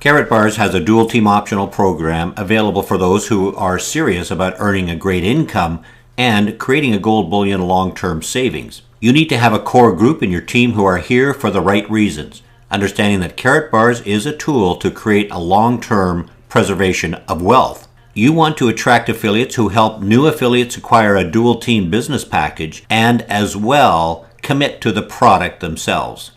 Karatbars has a dual team optional program available for those who are serious about earning a great income and creating a gold bullion long-term savings. You need to have a core group in your team who are here for the right reasons, understanding that Karatbars is a tool to create a long-term preservation of wealth. You want to attract affiliates who help new affiliates acquire a dual team business package and as well commit to the product themselves.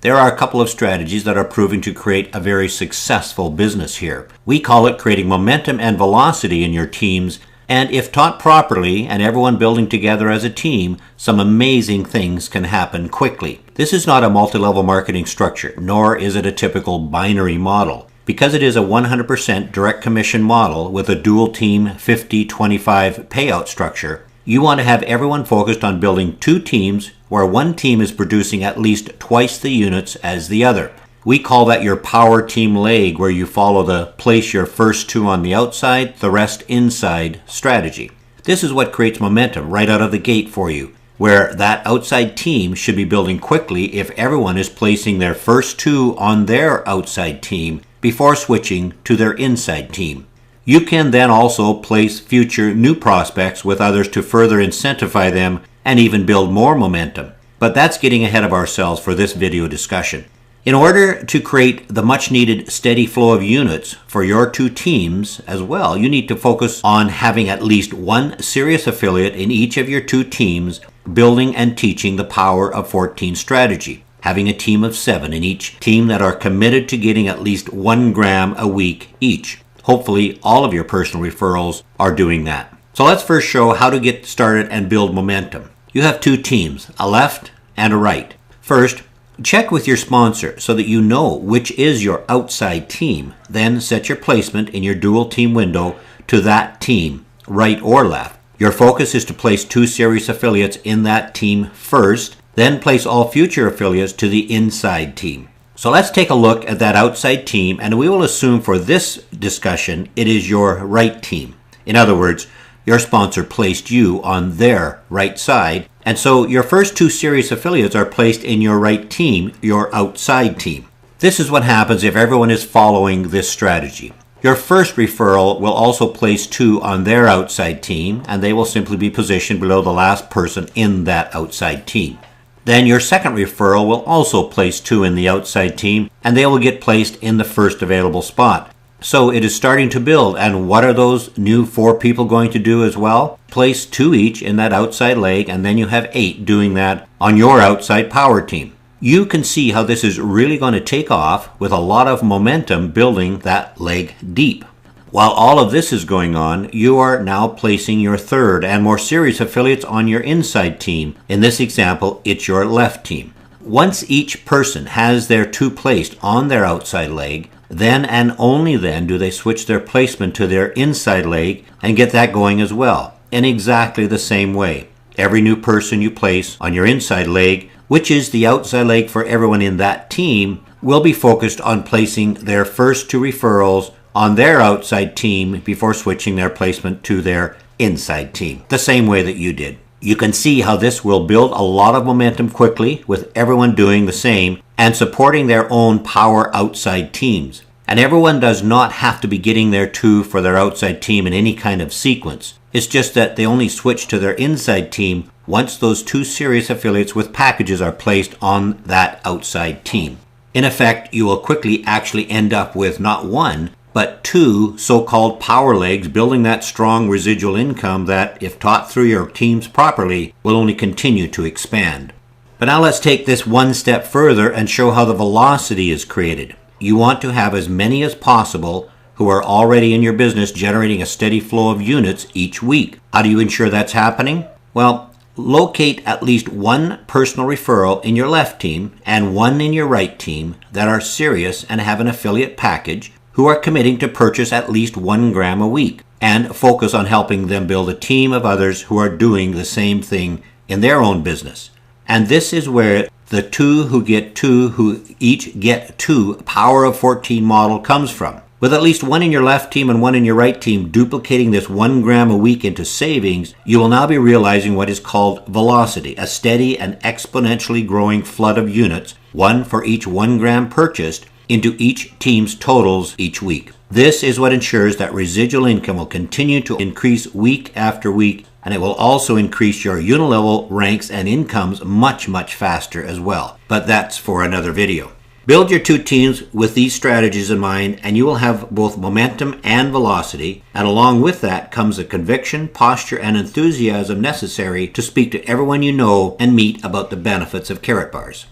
There are a couple of strategies that are proving to create a very successful business here. We call it creating momentum and velocity in your teams, and if taught properly and everyone building together as a team, some amazing things can happen quickly. This is not a multi-level marketing structure, nor is it a typical binary model. Because it is a 100% direct commission model with a dual team 50-25 payout structure, you want to have everyone focused on building two teams where one team is producing at least twice the units as the other. We call that your power team leg, where you follow the place your first two on the outside, the rest inside strategy. This is what creates momentum right out of the gate for you, where that outside team should be building quickly if everyone is placing their first two on their outside team before switching to their inside team. You can then also place future new prospects with others to further incentivize them and even build more momentum. But that's getting ahead of ourselves for this video discussion. In order to create the much needed steady flow of units for your two teams as well, you need to focus on having at least one serious affiliate in each of your two teams building and teaching the power of 14 strategy. Having a team of 7 in each team that are committed to getting at least 1 gram a week each. Hopefully all of your personal referrals are doing that. So let's first show how to get started and build momentum. You have two teams, a left and a right. First, check with your sponsor so that you know which is your outside team. Then set your placement in your dual team window to that team, right or left. Your focus is to place two serious affiliates in that team first, then place all future affiliates to the inside team. So let's take a look at that outside team, and we will assume for this discussion it is your right team. In other words, your sponsor placed you on their right side, and so your first two serious affiliates are placed in your right team, your outside team. This is what happens if everyone is following this strategy. Your first referral will also place two on their outside team, and they will simply be positioned below the last person in that outside team. Then your second referral will also place two in the outside team, and they will get placed in the first available spot. So it is starting to build, and what are those new 4 people going to do as well? Place 2 each in that outside leg, and then you have 8 doing that on your outside power team. You can see how this is really going to take off with a lot of momentum building that leg deep. While all of this is going on, you are now placing your third and more serious affiliates on your inside team. In this example, it's your left team. Once each person has their 2 placed on their outside leg, then and only then do they switch their placement to their inside leg and get that going as well, in exactly the same way. Every new person you place on your inside leg, which is the outside leg for everyone in that team, will be focused on placing their first 2 referrals on their outside team before switching their placement to their inside team, the same way that you did. You can see how this will build a lot of momentum quickly with everyone doing the same and supporting their own power outside teams. And everyone does not have to be getting their 2 for their outside team in any kind of sequence. It's just that they only switch to their inside team once those 2 serious affiliates with packages are placed on that outside team. In effect, you will quickly actually end up with not 1, but 2 so-called power legs building that strong residual income that, if taught through your teams properly, will only continue to expand. But now let's take this one step further and show how the velocity is created. You want to have as many as possible who are already in your business generating a steady flow of units each week. How do you ensure that's happening? Well, locate at least 1 personal referral in your left team and 1 in your right team that are serious and have an affiliate package who are committing to purchase at least 1 gram a week, and focus on helping them build a team of others who are doing the same thing in their own business. And this is where the 2 who get 2 who each get 2 power of 14 model comes from. With at least 1 in your left team and 1 in your right team duplicating this 1 gram a week into savings, you will now be realizing what is called velocity, a steady and exponentially growing flood of units, 1 for each 1 gram purchased, into each team's totals each week. This is what ensures that residual income will continue to increase week after week, and it will also increase your unilevel ranks and incomes much, much faster as well. But that's for another video. Build your two teams with these strategies in mind, and you will have both momentum and velocity, and along with that comes the conviction, posture, and enthusiasm necessary to speak to everyone you know and meet about the benefits of Karatbars.